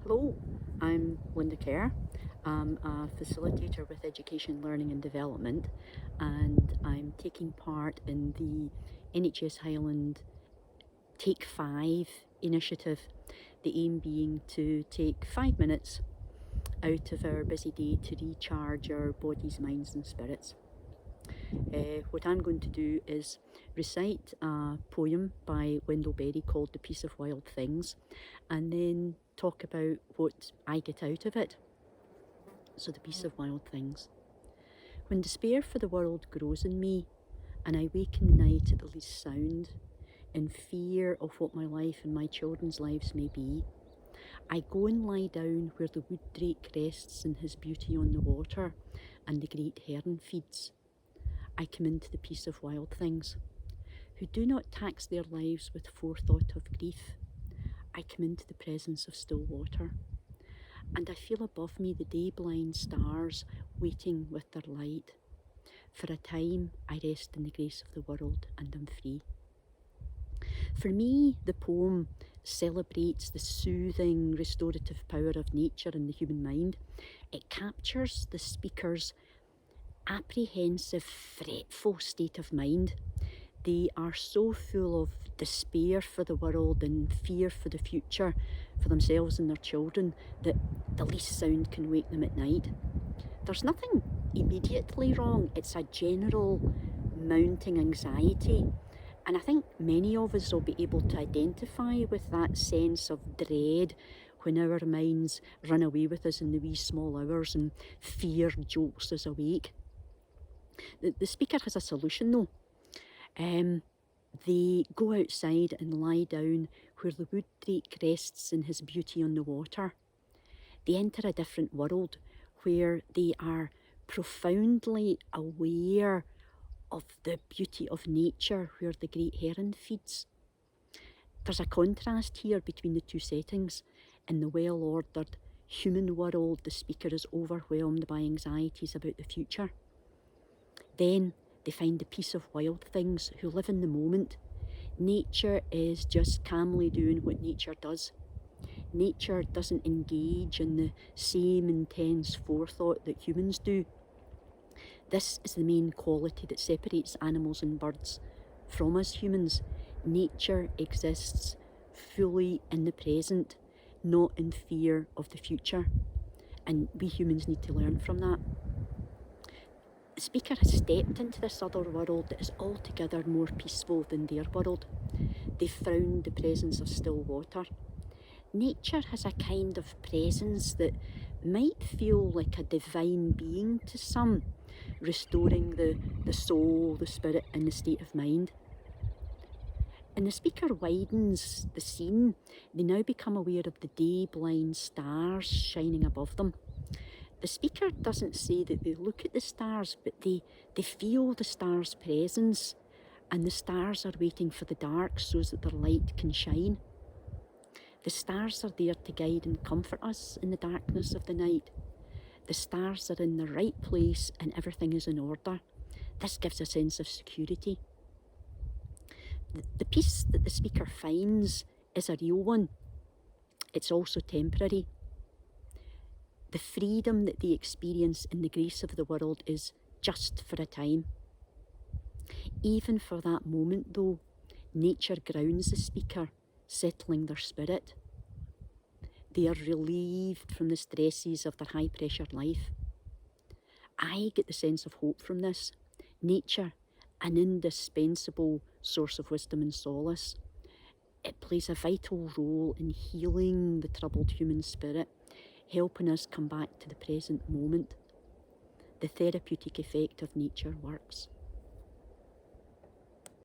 Hello, I'm Linda Kerr. I'm a facilitator with Education, Learning and Development, and I'm taking part in the NHS Highland Take 5 initiative, the aim being to take 5 minutes out of our busy day to recharge our bodies, minds and spirits. What I'm going to do is recite a poem by Wendell Berry called The Peace of Wild Things, and then talk about what I get out of it. So, the peace of wild things. When despair for the world grows in me, and I wake in the night at the least sound, in fear of what my life and my children's lives may be, I go and lie down where the wood drake rests in his beauty on the water, and the great heron feeds. I come into the peace of wild things, who do not tax their lives with forethought of grief. I come into the presence of still water, and I feel above me the day-blind stars waiting with their light. For a time I rest in the grace of the world and am free. For me, the poem celebrates the soothing, restorative power of nature in the human mind. It captures the speaker's apprehensive, fretful state of mind. They are so full of despair for the world and fear for the future, for themselves and their children, that the least sound can wake them at night. There's nothing immediately wrong, it's a general mounting anxiety. And I think many of us will be able to identify with that sense of dread when our minds run away with us in the wee small hours and fear jolts us awake. The speaker has a solution though. They go outside and lie down where the wood drake rests in his beauty on the water. They enter a different world where they are profoundly aware of the beauty of nature, where the great heron feeds. There's a contrast here between the two settings. In the well-ordered human world, the speaker is overwhelmed by anxieties about the future. Then they find the peace of wild things who live in the moment. Nature is just calmly doing what nature does. Nature doesn't engage in the same intense forethought that humans do. This is the main quality that separates animals and birds from us humans. Nature exists fully in the present, not in fear of the future. And we humans need to learn from that. The speaker has stepped into this other world that is altogether more peaceful than their world. They found the presence of still water. Nature has a kind of presence that might feel like a divine being to some, restoring the soul, the spirit and the state of mind. And the speaker widens the scene. They now become aware of the day-blind stars shining above them. The speaker doesn't say that they look at the stars, but they feel the stars' presence, and the stars are waiting for the dark so that their light can shine. The stars are there to guide and comfort us in the darkness of the night. The stars are in the right place and everything is in order. This gives a sense of security. The peace that the speaker finds is a real one. It's also temporary. The freedom that they experience in the grace of the world is just for a time. Even for that moment though, nature grounds the speaker, settling their spirit. They are relieved from the stresses of their high-pressure life. I get the sense of hope from this. Nature, an indispensable source of wisdom and solace. It plays a vital role in healing the troubled human spirit, helping us come back to the present moment. The therapeutic effect of nature works.